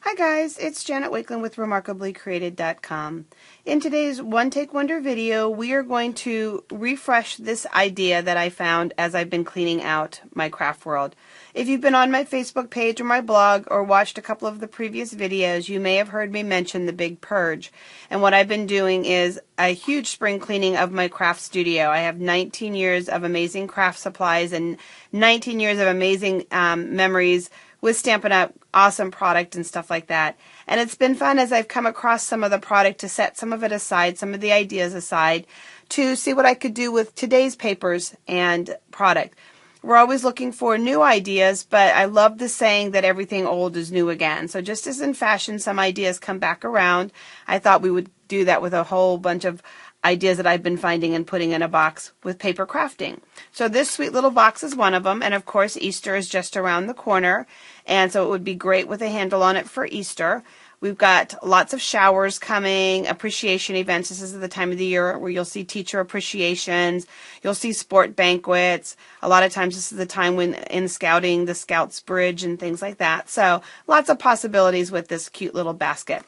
Hi guys, it's Janet Wakeland with remarkablycreated.com. In today's One Take Wonder video, we are going to refresh this idea that I found as I've been cleaning out my craft world. If you've been on my Facebook page or my blog or watched a couple of the previous videos, you may have heard me mention the big purge. And what I've been doing is a huge spring cleaning of my craft studio. I have 19 years of amazing craft supplies and 19 years of amazing memories with Stampin' Up! Awesome product and stuff like that. And it's been fun as I've come across some of the product to set some of it aside, some of the ideas aside, to see what I could do with today's papers and product. We're always looking for new ideas, but I love the saying that everything old is new again. So just as in fashion, some ideas come back around, I thought we would do that with a whole bunch of ideas that I've been finding and putting in a box with paper crafting. So this sweet little box is one of them, and of course Easter is just around the corner, and so it would be great with a handle on it for Easter. We've got lots of showers coming, appreciation events. This is the time of the year where you'll see teacher appreciations, you'll see sport banquets. A lot of times this is the time when in scouting, the Scouts Bridge and things like that. So lots of possibilities with this cute little basket.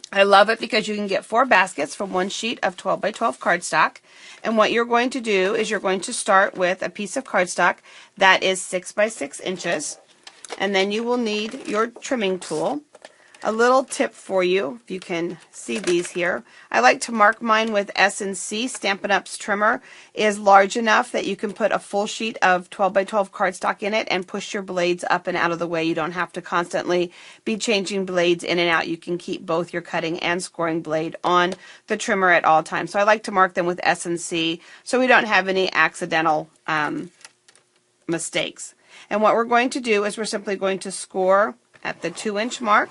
I love it because you can get 4 baskets from one sheet of 12 by 12 cardstock. And what you're going to do is you're going to start with a piece of cardstock that is 6 by 6 inches. And then you will need your trimming tool. A little tip for you, if you can see these here. I like to mark mine with S&C. Stampin' Up's trimmer is large enough that you can put a full sheet of 12 by 12 cardstock in it and push your blades up and out of the way. You don't have to constantly be changing blades in and out. You can keep both your cutting and scoring blade on the trimmer at all times. So I like to mark them with S&C so we don't have any accidental mistakes. And what we're going to do is we're simply going to score at the 2-inch mark.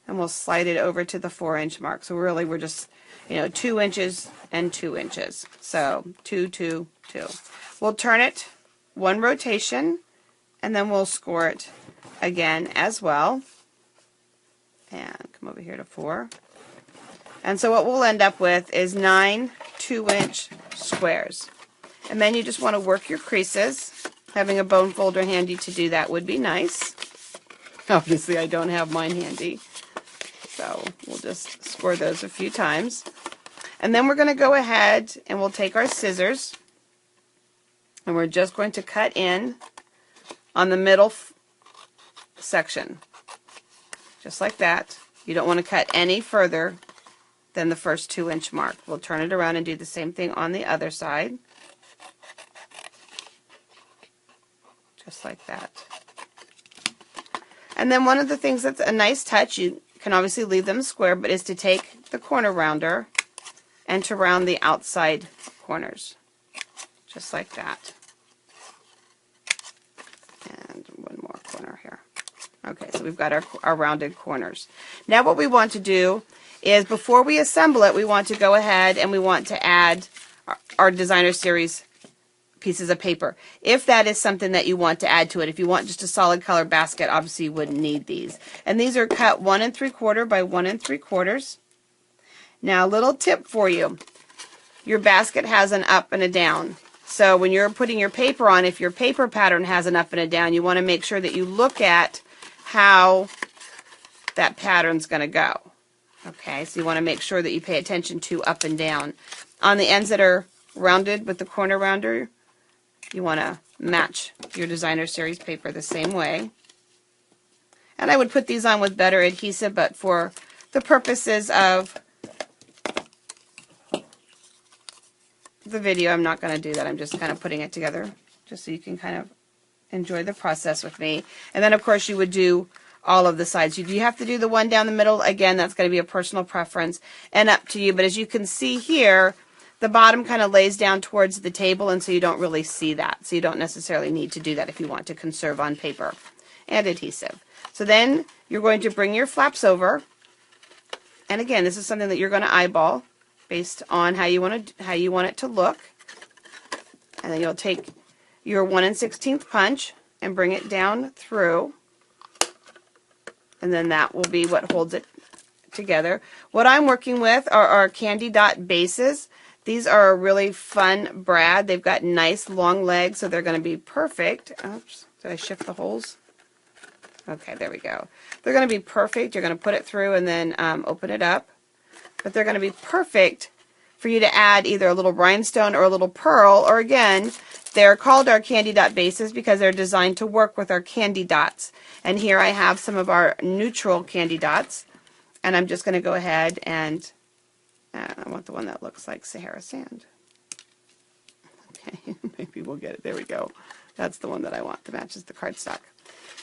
And we'll slide it over to the 4-inch mark. So really we're just, 2 inches and 2 inches. So 2, 2, 2. We'll turn it 1 rotation, and then we'll score it again as well. And come over here to 4. And so what we'll end up with is 9 2-inch squares. And then you just want to work your creases. Having a bone folder handy to do that would be nice. Obviously I don't have mine handy. So we'll just score those a few times. And then we're going to go ahead and we'll take our scissors and we're just going to cut in on the middle section. Just like that. You don't want to cut any further than the first 2-inch mark. We'll turn it around and do the same thing on the other side. Just like that. And then one of the things that's a nice touch, you can obviously leave them square, but is to take the corner rounder and to round the outside corners. Just like that. And one more corner here. Okay, so we've got our rounded corners. Now what we want to do is before we assemble it, we want to go ahead and we want to add our designer series pieces of paper. If that is something that you want to add to it. If you want just a solid color basket, obviously you wouldn't need these. And these are cut 1 3/4 by 1 3/4. Now a little tip for you. Your basket has an up and a down. So when you're putting your paper on, if your paper pattern has an up and a down, you want to make sure that you look at how that pattern's going to go. Okay, so you want to make sure that you pay attention to up and down. On the ends that are rounded with the corner rounder, you want to match your designer series paper the same way. And I would put these on with better adhesive, but for the purposes of the video, I'm not going to do that. I'm just kind of putting it together just so you can kind of enjoy the process with me. And then, of course, you would do all of the sides. You have to do the one down the middle. Again, that's going to be a personal preference and up to you. But as you can see here, the bottom kind of lays down towards the table, and so you don't really see that. So you don't necessarily need to do that if you want to conserve on paper and adhesive. So then you're going to bring your flaps over. And again, this is something that you're going to eyeball based on how you want it to look. And then you'll take your 1 16th punch and bring it down through. And then that will be what holds it together. What I'm working with are our candy dot bases. These are a really fun brad. They've got nice long legs, so they're going to be perfect. Oops, did I shift the holes? Okay, there we go. They're going to be perfect. You're going to put it through and then open it up. But they're going to be perfect for you to add either a little rhinestone or a little pearl, or again, they're called our candy dot bases because they're designed to work with our candy dots. And here I have some of our neutral candy dots, and I'm just going to go ahead and I want the one that looks like Sahara sand. Okay, maybe we'll get it. There we go. That's the one that I want that matches the cardstock.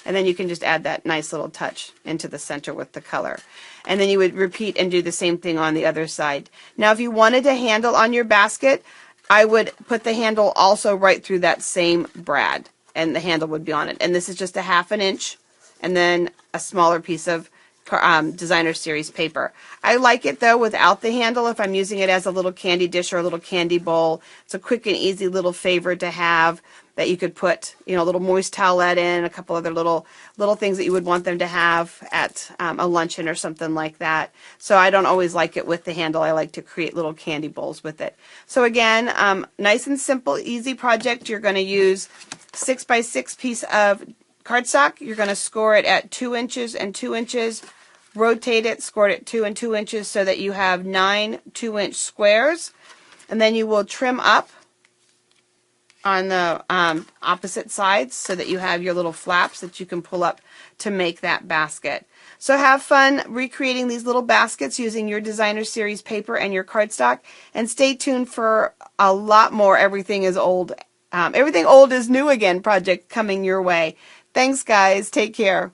And then you can just add that nice little touch into the center with the color. And then you would repeat and do the same thing on the other side. Now if you wanted a handle on your basket, I would put the handle also right through that same brad, and the handle would be on it. And this is just a 1/2 inch and then a smaller piece of designer series paper. I like it though without the handle if I'm using it as a little candy dish or a little candy bowl. It's a quick and easy little favor to have that you could put, you know, a little moist towelette in, a couple other little things that you would want them to have at a luncheon or something like that. So I don't always like it with the handle. I like to create little candy bowls with it. So again, nice and simple, easy project. You're going to use 6x6 piece of cardstock. You're going to score it at 2 inches and 2 inches. Rotate it, score it at 2 and 2 inches so that you have 9 2-inch squares. And then you will trim up on the opposite sides so that you have your little flaps that you can pull up to make that basket. So have fun recreating these little baskets using your designer series paper and your cardstock, and stay tuned for a lot more Everything is Old, Everything Old is New Again project coming your way. Thanks guys, take care.